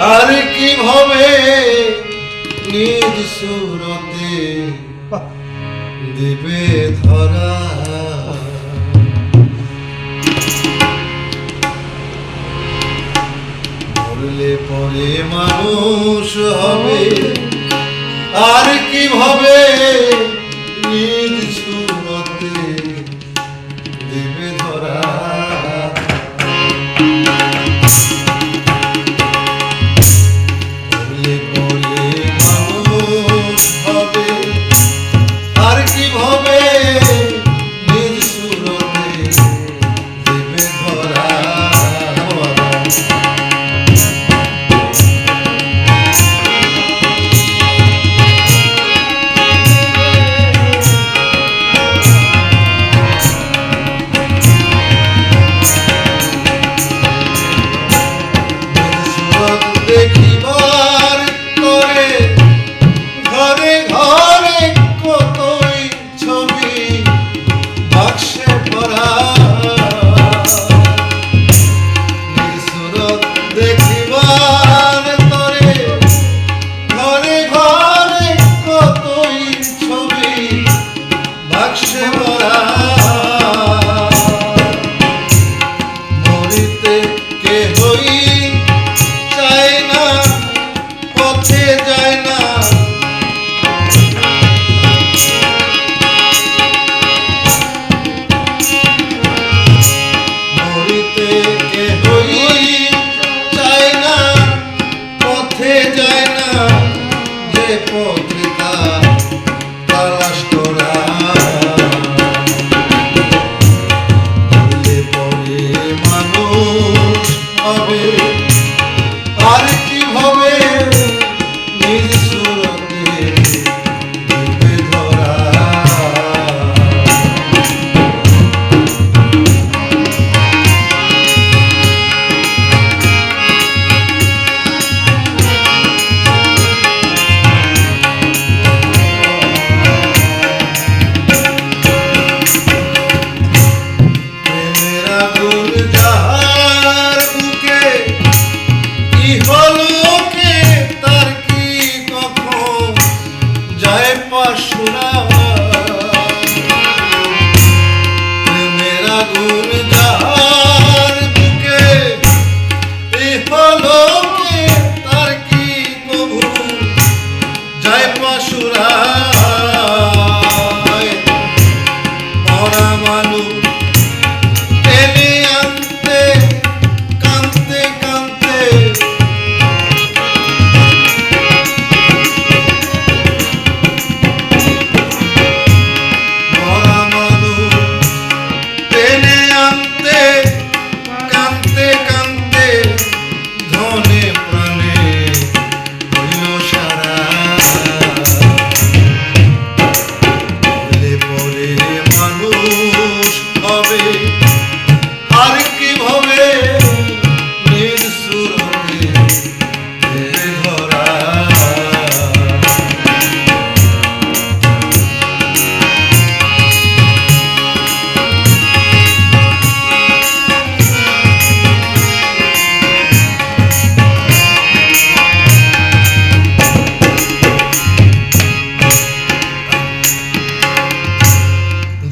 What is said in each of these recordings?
আর কিভাবে নিজ সুরতে দিবে ধরা মরলে পরে মানুষ হবে আর কিভাবে নিজ সুরতে দিবে ধরা মরলে পরে মানুষ হবে আর কিভাবে নিজ সুরতে দিবে ধরা দেখিবার করে ঘরে ঘরে কতই ছবি বাক্সে ভরা সুরত দেখিবার করে ঘরে ঘরে কতই ছবি বাক্সে ভরা মরিতে কেহই যায় না পথে যায় না মরিতে কেহই যায় না পথে যায় না যে পথে তালাশ করা মরলে পরে মানুষ হবে আর কিভাবে নিজ সুরতে দিবে ধরা প্রেমের আগুন যাহার বুকে ইহলোকে তার কি কখন যায় পাশুরা প্রেমের আগুন যাহার বুকে ইহলোকে তার কি কভু যায় পাশুরা মরা মানুষ টেনে আনতে কাঁদতে কাঁদতে মরা মানুষ টেনে আনতে কাঁদতে কাঁদতে ধনে প্রাণে হইল সারা মরলে পরে মানুষ হবে আর কিভাবে নিজ সুরতে দিবে ধরা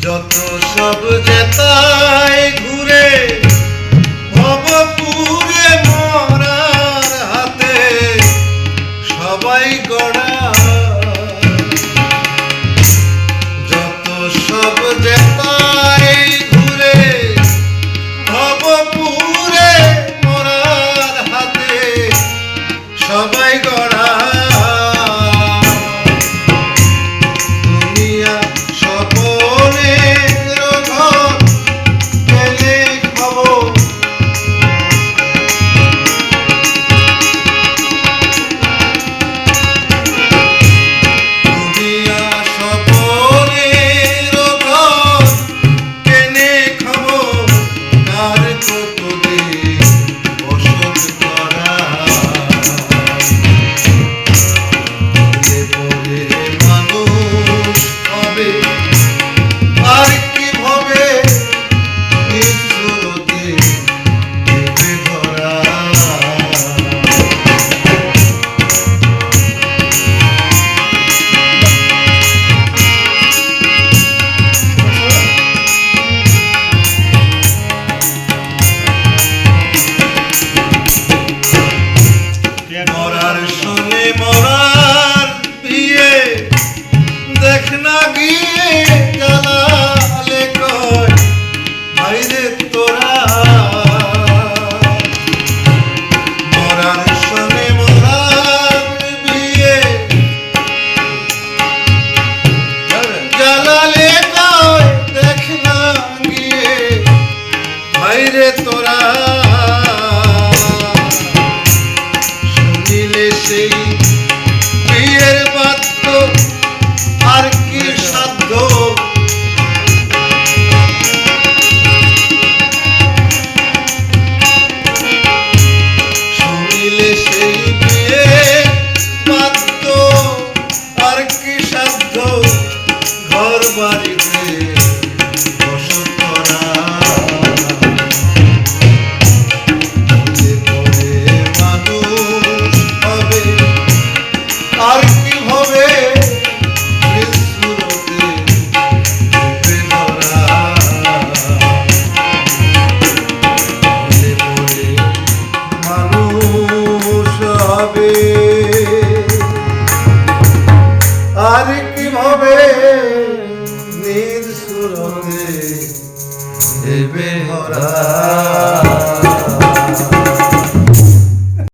যত সব জেতায় ঘুরে ভবপুরে মরার হাতে সবাই গড়া যত সব জেতায় ঘুরে ভবপুরে মরার হাতে সবাই গড়া দুনিয়া স্বপনের ঘর পেলে খবর দুনিয়া স্বপনের ঘর পেলে খবর কার কতদিন বসত করা সেই বিয়ের বাদ্য আর কি সাধ্য শুনিলে সেই বিয়ের বাদ্য আর কি সাধ্য ঘর বাড়িতে বসত করা মনে করে মানুষ হবে আর কি হবে নিষ্ঠুরতে রূপে ধরা মনে করে মানুষ হবে আর কি হবে